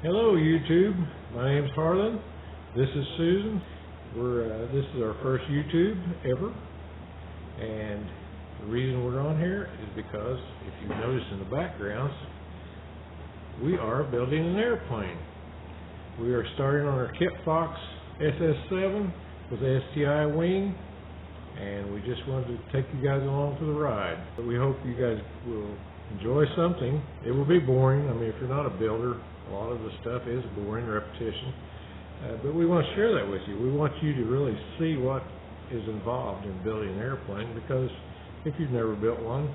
Hello YouTube, my name's Harlan, this is Susan. This is our first YouTube ever, and the reason we're on here is because, if you notice in the backgrounds, we are building an airplane. We are starting on our Kitfox SS7 with the STI wing, and we just wanted to take you guys along for the ride. We hope you guys will enjoy something. It will be boring. I mean, if you're not a builder, a lot of the stuff is boring, repetition. But we want to share that with you. We want you to really see what is involved in building an airplane, because if you've never built one,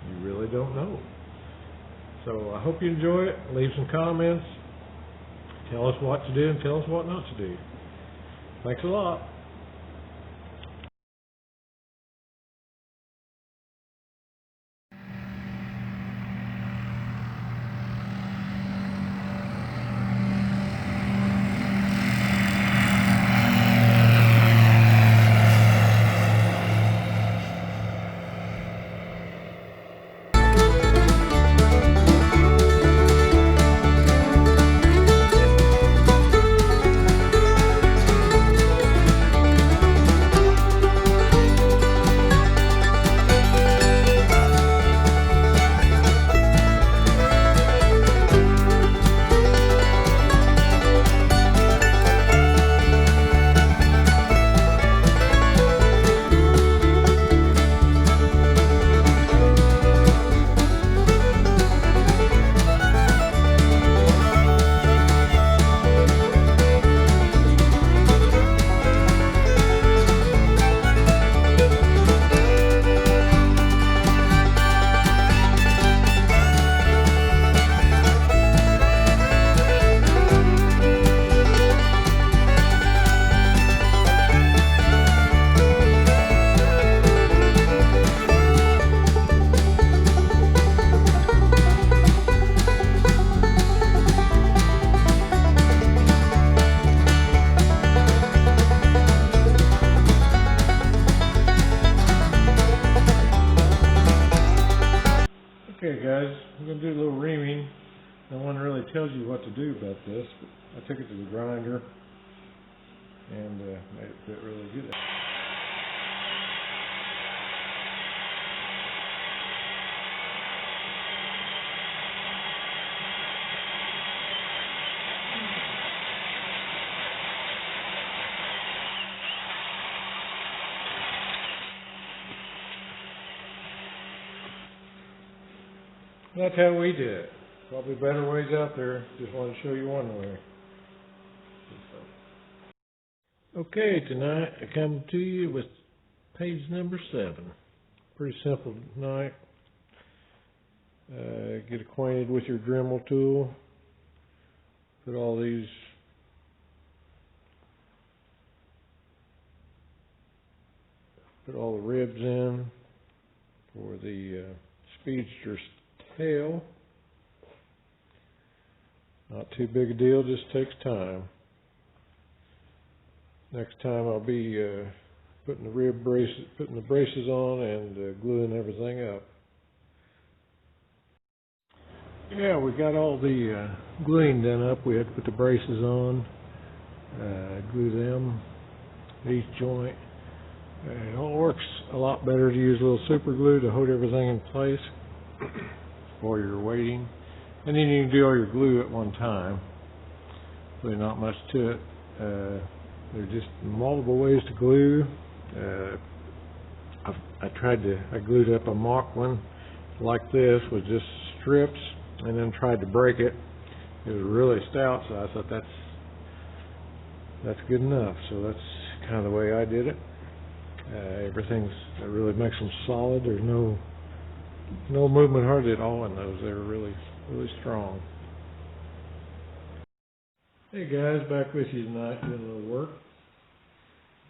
you really don't know. So I hope you enjoy it. Leave some comments. Tell us what to do and tell us what not to do. Thanks a lot. Okay guys, I'm going to do a little reaming. No one really tells you what to do about this, but I took it to the grinder and made it fit really good. That's how we did it. Probably better ways out there. Just wanted to show you one way. Okay, tonight I come to you with page number 7. Pretty simple tonight. Get acquainted with your Dremel tool. Put all the ribs in for the speedster tail. Not too big a deal, just takes time. Next time I'll be putting the braces on and gluing everything up. Yeah, we got all the gluing done up. We had to put the braces on, glue them, each joint. It all works a lot better to use a little super glue to hold everything in place while you're waiting. And then you can do all your glue at one time. Really not much to it. There's just multiple ways to glue. I glued up a mock one like this with just strips, and then tried to break it. It was really stout, so I thought that's good enough. So that's kind of the way I did it. That really makes them solid. There's no movement hardly at all in those. They're really strong. Hey guys, back with you tonight doing a little work.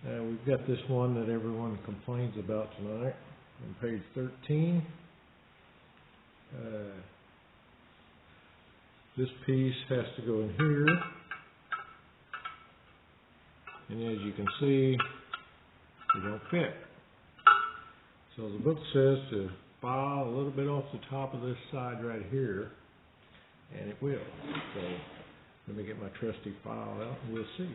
We've got this one that everyone complains about tonight on page 13. This piece has to go in here, and as you can see, they don't fit. So the book says to file a little bit off the top of this side right here, and it will. So Let me get my trusty file out and we'll see.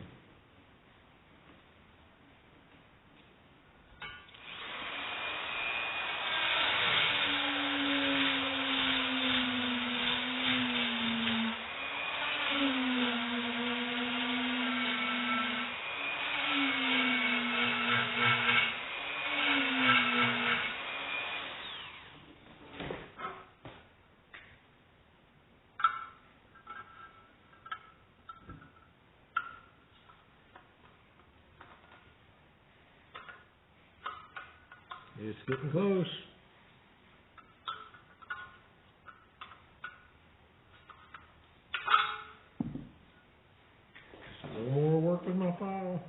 It's getting close. Just a little more work with my file.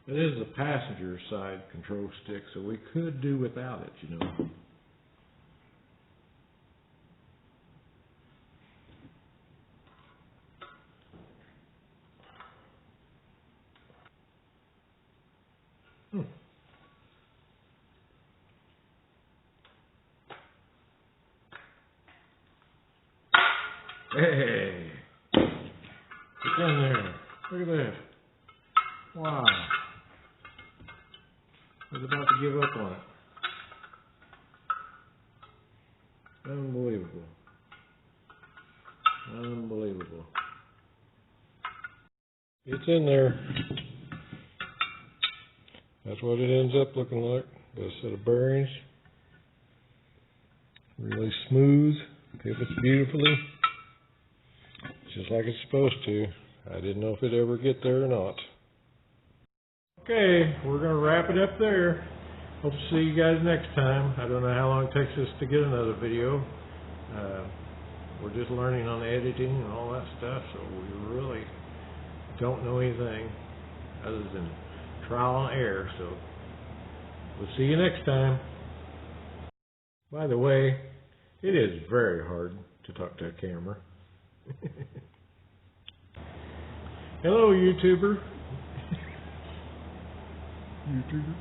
It is the passenger side control stick, so we could do without it, you know. Hey! Get down there. Look at that. Wow. I was about to give up on it. Unbelievable. Unbelievable. It's in there. That's what it ends up looking like. Got a set of bearings. Really smooth. Pivots beautifully. Just like it's supposed to. I didn't know if it'd ever get there or not. Okay, we're going to wrap it up there. Hope to see you guys next time. I don't know how long it takes us to get another video. We're just learning on editing and all that stuff, so we really don't know anything other than trial and error. So we'll see you next time. By the way, it is very hard to talk to a camera. Hello, YouTuber. YouTuber.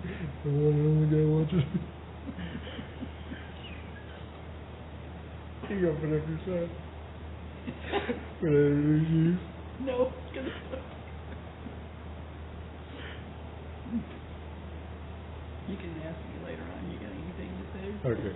The one and only guy watching. You gotta put up your side. Can I introduce you? No, it's gonna suck. You can ask me later on. You got anything to say? Okay.